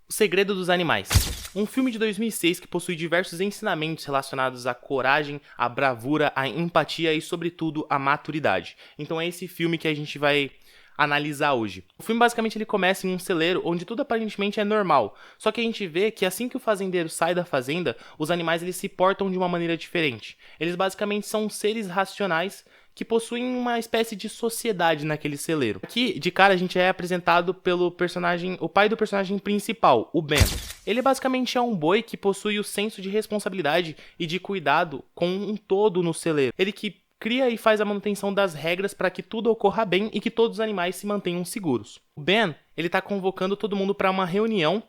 O Segredo dos Animais. Um filme de 2006 que possui diversos ensinamentos relacionados à coragem, à bravura, à empatia e, sobretudo, à maturidade. Então é esse filme que a gente vai analisar hoje. O filme basicamente ele começa em um celeiro onde tudo aparentemente é normal, só que a gente vê que assim que o fazendeiro sai da fazenda, os animais eles se portam de uma maneira diferente. Eles basicamente são seres racionais que possuem uma espécie de sociedade naquele celeiro. Aqui, de cara, a gente é apresentado pelo personagem, o pai do personagem principal, o Ben. Ele basicamente é um boi que possui o senso de responsabilidade e de cuidado com um todo no celeiro. Ele que cria e faz a manutenção das regras para que tudo ocorra bem e que todos os animais se mantenham seguros. O Ben, ele tá convocando todo mundo para uma reunião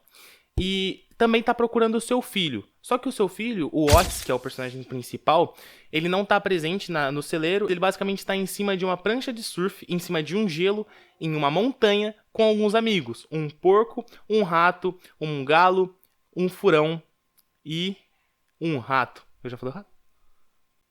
e também tá procurando o seu filho. Só que o seu filho, o Otis, que é o personagem principal, ele não tá presente no celeiro. Ele basicamente está em cima de uma prancha de surf, em cima de um gelo, em uma montanha, com alguns amigos. Um porco, um rato, um galo, um furão e um rato. Eu já falei rato?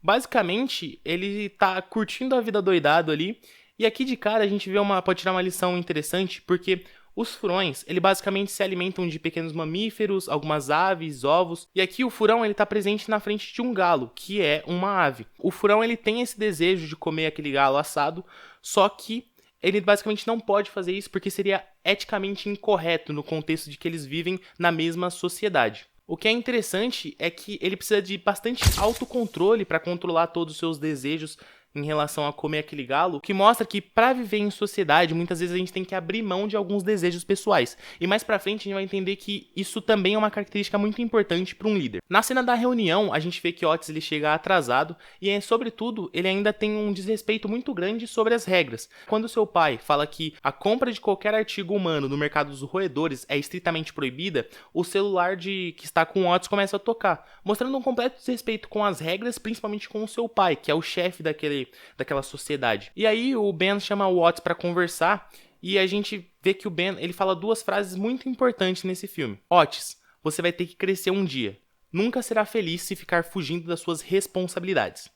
Basicamente, ele tá curtindo a vida doidado ali. E aqui de cara a gente pode tirar uma lição interessante, porque os furões, ele basicamente se alimentam de pequenos mamíferos, algumas aves, ovos. E aqui o furão, ele tá presente na frente de um galo, que é uma ave. O furão, ele tem esse desejo de comer aquele galo assado, só que ele basicamente não pode fazer isso porque seria eticamente incorreto no contexto de que eles vivem na mesma sociedade. O que é interessante é que ele precisa de bastante autocontrole para controlar todos os seus desejos em relação a comer aquele galo, que mostra que para viver em sociedade, muitas vezes a gente tem que abrir mão de alguns desejos pessoais. E mais pra frente a gente vai entender que isso também é uma característica muito importante para um líder. Na cena da reunião, a gente vê que Otis ele chega atrasado e, sobretudo, ele ainda tem um desrespeito muito grande sobre as regras. Quando seu pai fala que a compra de qualquer artigo humano no mercado dos roedores é estritamente proibida, o celular que está com o Otis começa a tocar, mostrando um completo desrespeito com as regras, principalmente com o seu pai, que é o chefe daquela sociedade. E aí o Ben chama o Otis para conversar e a gente vê que o Ben ele fala duas frases muito importantes nesse filme. Otis, você vai ter que crescer um dia. Nunca será feliz se ficar fugindo das suas responsabilidades.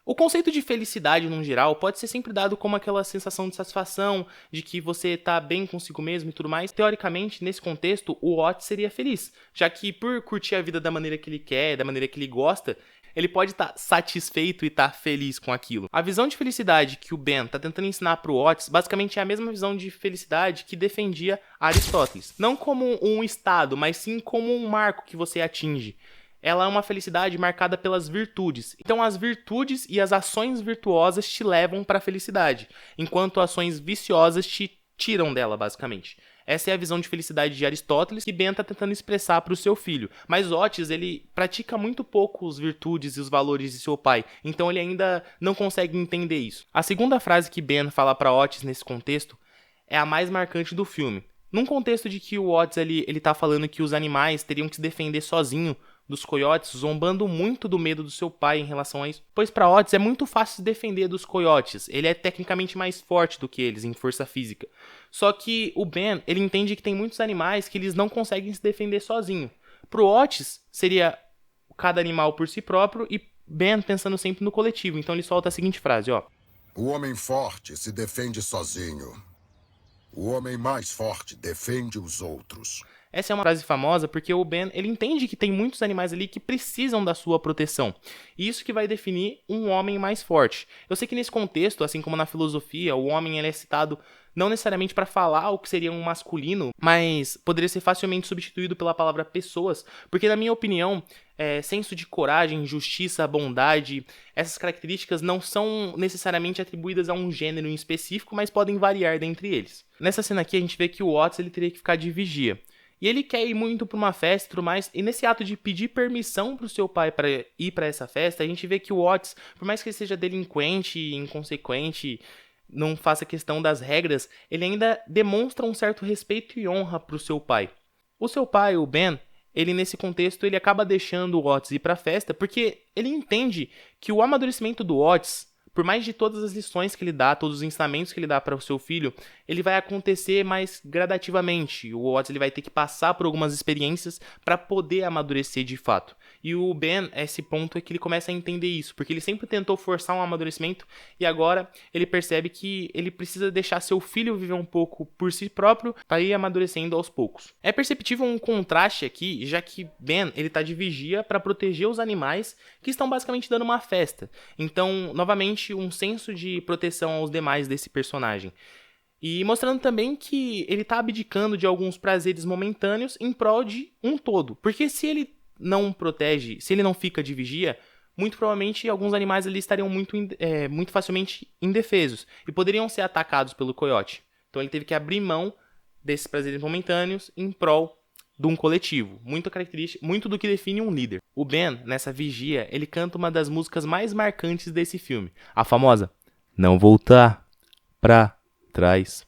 O conceito de felicidade, no geral, pode ser sempre dado como aquela sensação de satisfação, de que você está bem consigo mesmo e tudo mais. Teoricamente, nesse contexto, o Otis seria feliz, já que por curtir a vida da maneira que ele quer, da maneira que ele gosta, ele pode estar satisfeito e estar feliz com aquilo. A visão de felicidade que o Ben está tentando ensinar para o Otis, basicamente é a mesma visão de felicidade que defendia Aristóteles. Não como um estado, mas sim como um marco que você atinge. Ela é uma felicidade marcada pelas virtudes. Então as virtudes e as ações virtuosas te levam para a felicidade, enquanto ações viciosas te tiram dela, basicamente. Essa é a visão de felicidade de Aristóteles que Ben está tentando expressar para o seu filho. Mas Otis, ele pratica muito pouco as virtudes e os valores de seu pai, então ele ainda não consegue entender isso. A segunda frase que Ben fala para Otis nesse contexto é a mais marcante do filme. Num contexto de que o Otis ele tá falando que os animais teriam que se defender sozinho dos coiotes, zombando muito do medo do seu pai em relação a isso. Pois para Otis é muito fácil se defender dos coiotes, ele é tecnicamente mais forte do que eles em força física. Só que o Ben, ele entende que tem muitos animais que eles não conseguem se defender sozinho. Pro Otis, seria cada animal por si próprio e Ben pensando sempre no coletivo. Então ele solta a seguinte frase, ó. O homem forte se defende sozinho. O homem mais forte defende os outros. Essa é uma frase famosa porque o Ben, ele entende que tem muitos animais ali que precisam da sua proteção. E isso que vai definir um homem mais forte. Eu sei que nesse contexto, assim como na filosofia, o homem ele é citado não necessariamente para falar o que seria um masculino, mas poderia ser facilmente substituído pela palavra pessoas, porque na minha opinião, senso de coragem, justiça, bondade, essas características não são necessariamente atribuídas a um gênero em específico, mas podem variar dentre eles. Nessa cena aqui a gente vê que o Otis ele teria que ficar de vigia. E ele quer ir muito para uma festa e tudo mais, e nesse ato de pedir permissão pro seu pai para ir para essa festa, a gente vê que o Otis, por mais que ele seja delinquente, inconsequente, não faça questão das regras, ele ainda demonstra um certo respeito e honra pro seu pai. O seu pai, o Ben, ele nesse contexto, ele acaba deixando o Otis ir para a festa, porque ele entende que o amadurecimento do Otis Por mais de todas as lições que ele dá, todos os ensinamentos que ele dá para o seu filho, ele vai acontecer mais gradativamente. O Watts ele vai ter que passar por algumas experiências para poder amadurecer de fato. E o Ben, esse ponto é que ele começa a entender isso, porque ele sempre tentou forçar um amadurecimento e agora ele percebe que ele precisa deixar seu filho viver um pouco por si próprio para ir amadurecendo aos poucos. É perceptível um contraste aqui, já que Ben ele tá de vigia para proteger os animais que estão basicamente dando uma festa. Então, novamente, um senso de proteção aos demais desse personagem. E mostrando também que ele tá abdicando de alguns prazeres momentâneos em prol de um todo. Porque se ele não protege, se ele não fica de vigia, muito provavelmente alguns animais ali estariam muito facilmente indefesos e poderiam ser atacados pelo coiote. Então ele teve que abrir mão desses prazeres momentâneos em prol de um coletivo, muito do que define um líder. O Ben, nessa vigia, ele canta uma das músicas mais marcantes desse filme, a famosa Não Voltar Pra Trás.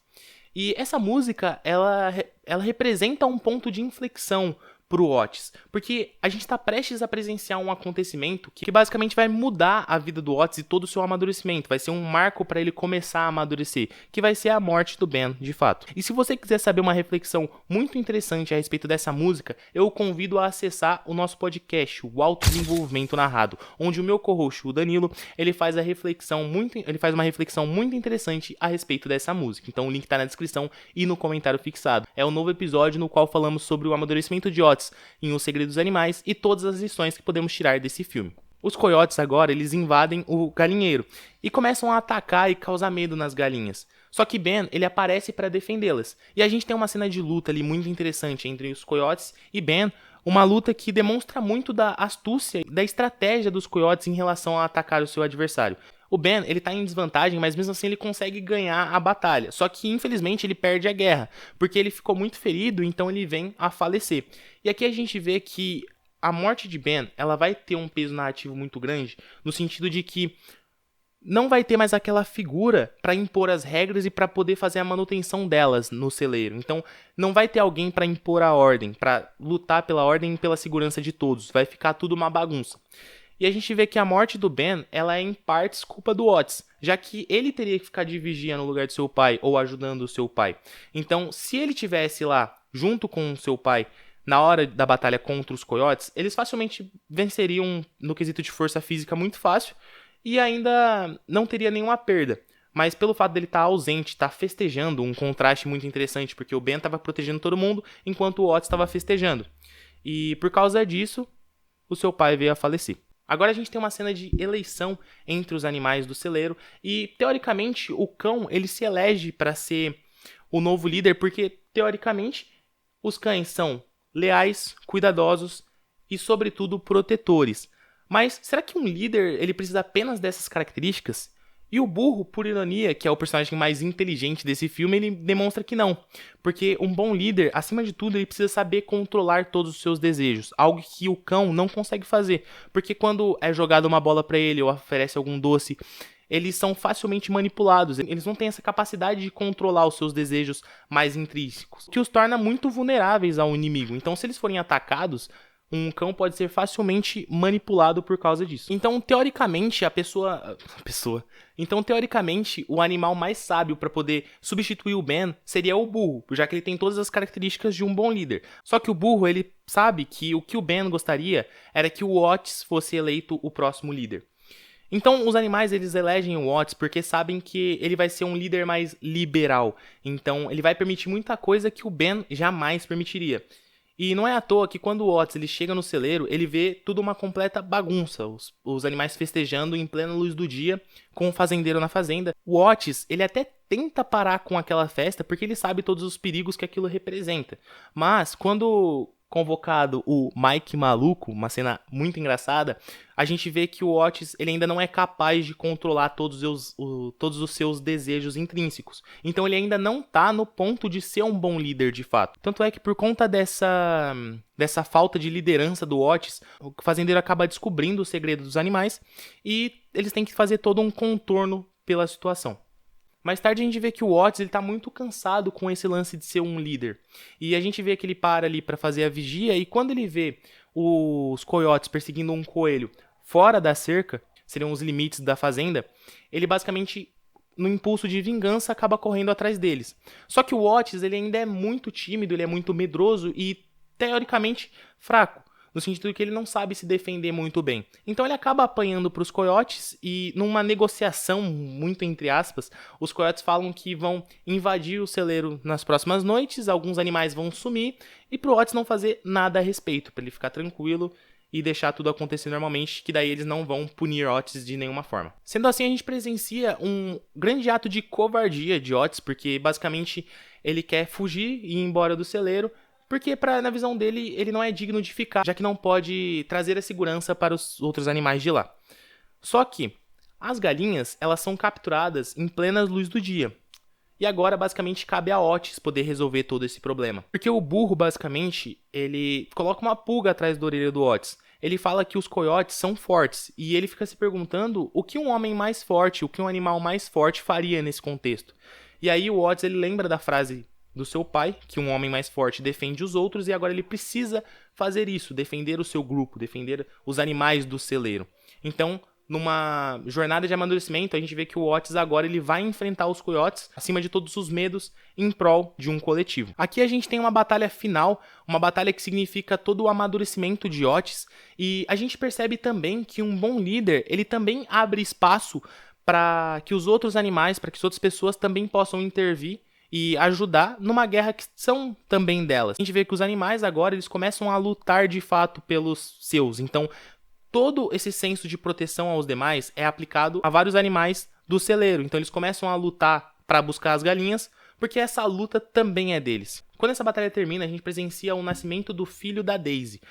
E essa música, ela representa um ponto de inflexão pro Otis, porque a gente está prestes a presenciar um acontecimento que basicamente vai mudar a vida do Otis e todo o seu amadurecimento, vai ser um marco para ele começar a amadurecer, que vai ser a morte do Ben, de fato. E se você quiser saber uma reflexão muito interessante a respeito dessa música, eu o convido a acessar o nosso podcast, o Autodesenvolvimento Narrado, onde o meu co-host, o Danilo, ele faz uma reflexão muito interessante a respeito dessa música. Então o link está na descrição e no comentário fixado. É um novo episódio no qual falamos sobre o amadurecimento de Otis em O Segredo dos Animais e todas as lições que podemos tirar desse filme. Os coiotes agora, eles invadem o galinheiro e começam a atacar e causar medo nas galinhas. Só que Ben, ele aparece para defendê-las. E a gente tem uma cena de luta ali muito interessante entre os coiotes e Ben, uma luta que demonstra muito da astúcia e da estratégia dos coiotes em relação a atacar o seu adversário. O Ben, ele tá em desvantagem, mas mesmo assim ele consegue ganhar a batalha. Só que, infelizmente, ele perde a guerra, porque ele ficou muito ferido, então ele vem a falecer. E aqui a gente vê que a morte de Ben, ela vai ter um peso narrativo muito grande, no sentido de que não vai ter mais aquela figura para impor as regras e para poder fazer a manutenção delas no celeiro. Então, não vai ter alguém para impor a ordem, para lutar pela ordem e pela segurança de todos. Vai ficar tudo uma bagunça. E a gente vê que a morte do Ben, ela é em partes culpa do Otis, já que ele teria que ficar de vigia no lugar de seu pai ou ajudando o seu pai. Então, se ele tivesse lá junto com o seu pai na hora da batalha contra os coiotes, eles facilmente venceriam no quesito de força física muito fácil e ainda não teria nenhuma perda. Mas pelo fato dele estar ausente, estar festejando, um contraste muito interessante, porque o Ben estava protegendo todo mundo enquanto o Otis estava festejando. E por causa disso, o seu pai veio a falecer. Agora a gente tem uma cena de eleição entre os animais do celeiro e, teoricamente, o cão ele se elege para ser o novo líder porque, teoricamente, os cães são leais, cuidadosos e, sobretudo, protetores. Mas será que um líder ele precisa apenas dessas características? E o burro, por ironia, que é o personagem mais inteligente desse filme, ele demonstra que não. Porque um bom líder, acima de tudo, ele precisa saber controlar todos os seus desejos. Algo que o cão não consegue fazer. Porque quando é jogada uma bola para ele ou oferece algum doce, eles são facilmente manipulados. Eles não têm essa capacidade de controlar os seus desejos mais intrínsecos. O que os torna muito vulneráveis ao inimigo. Então, se eles forem atacados, um cão pode ser facilmente manipulado por causa disso. Então, teoricamente, o animal mais sábio para poder substituir o Ben seria o burro, já que ele tem todas as características de um bom líder. Só que o burro, ele sabe que o Ben gostaria era que o Otis fosse eleito o próximo líder. Então, os animais, eles elegem o Otis porque sabem que ele vai ser um líder mais liberal. Então, ele vai permitir muita coisa que o Ben jamais permitiria. E não é à toa que quando o Otis ele chega no celeiro, ele vê tudo uma completa bagunça. Os animais festejando em plena luz do dia, com o fazendeiro na fazenda. O Otis, ele até tenta parar com aquela festa, porque ele sabe todos os perigos que aquilo representa. Mas, quando convocado o Mike Maluco, uma cena muito engraçada, a gente vê que o Otis ele ainda não é capaz de controlar todos os seus desejos intrínsecos. Então ele ainda não está no ponto de ser um bom líder de fato. Tanto é que por conta dessa falta de liderança do Otis, o fazendeiro acaba descobrindo o segredo dos animais e eles têm que fazer todo um contorno pela situação. Mais tarde a gente vê que o Otis ele tá muito cansado com esse lance de ser um líder. E a gente vê que ele para ali para fazer a vigia e quando ele vê os coiotes perseguindo um coelho fora da cerca, seriam os limites da fazenda, ele basicamente, no impulso de vingança, acaba correndo atrás deles. Só que o Otis, ele ainda é muito tímido, ele é muito medroso e, teoricamente, fraco, no sentido de que ele não sabe se defender muito bem. Então ele acaba apanhando para os coiotes e, numa negociação, muito entre aspas, os coiotes falam que vão invadir o celeiro nas próximas noites, alguns animais vão sumir, e pro Otis não fazer nada a respeito, para ele ficar tranquilo e deixar tudo acontecer normalmente, que daí eles não vão punir Otis de nenhuma forma. Sendo assim, a gente presencia um grande ato de covardia de Otis, porque basicamente ele quer fugir e ir embora do celeiro, porque na visão dele ele não é digno de ficar, já que não pode trazer a segurança para os outros animais de lá. Só que as galinhas, elas são capturadas em plena luz do dia. E agora, basicamente, cabe a Otis poder resolver todo esse problema. Porque o burro, basicamente, ele coloca uma pulga atrás da orelha do Otis. Ele fala que os coiotes são fortes. E ele fica se perguntando o que um homem mais forte, o que um animal mais forte faria nesse contexto. E aí o Otis, ele lembra da frase do seu pai, que um homem mais forte defende os outros. E agora ele precisa fazer isso, defender o seu grupo, defender os animais do celeiro. Então, numa jornada de amadurecimento, a gente vê que o Otis agora ele vai enfrentar os coiotes acima de todos os medos em prol de um coletivo. Aqui a gente tem uma batalha final, uma batalha que significa todo o amadurecimento de Otis, e a gente percebe também que um bom líder, ele também abre espaço para que os outros animais, para que as outras pessoas também possam intervir e ajudar numa guerra que são também delas. A gente vê que os animais agora eles começam a lutar de fato pelos seus, então todo esse senso de proteção aos demais é aplicado a vários animais do celeiro. Então eles começam a lutar para buscar as galinhas, porque essa luta também é deles. Quando essa batalha termina, a gente presencia o nascimento do filho da Daisy.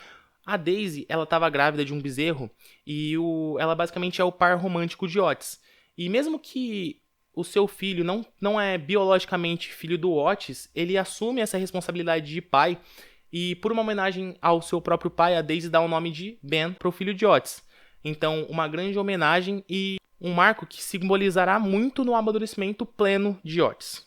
A Daisy, ela estava grávida de um bezerro e ela basicamente é o par romântico de Otis. E mesmo que o seu filho não é biologicamente filho do Otis, ele assume essa responsabilidade de pai. E por uma homenagem ao seu próprio pai, a Daisy dá o nome de Ben para o filho de Otis. Então, uma grande homenagem e um marco que simbolizará muito no amadurecimento pleno de Otis.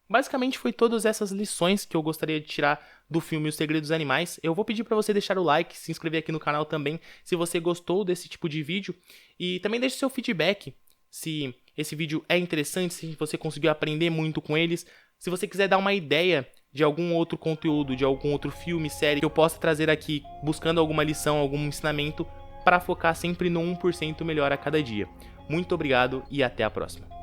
Basicamente foi todas essas lições que eu gostaria de tirar do filme Os Segredos dos Animais. Eu vou pedir para você deixar o like, se inscrever aqui no canal também, se você gostou desse tipo de vídeo. E também deixe seu feedback, se esse vídeo é interessante, se você conseguiu aprender muito com eles. Se você quiser dar uma ideia de algum outro conteúdo, de algum outro filme, série que eu possa trazer aqui, buscando alguma lição, algum ensinamento, para focar sempre no 1% melhor a cada dia. Muito obrigado e até a próxima.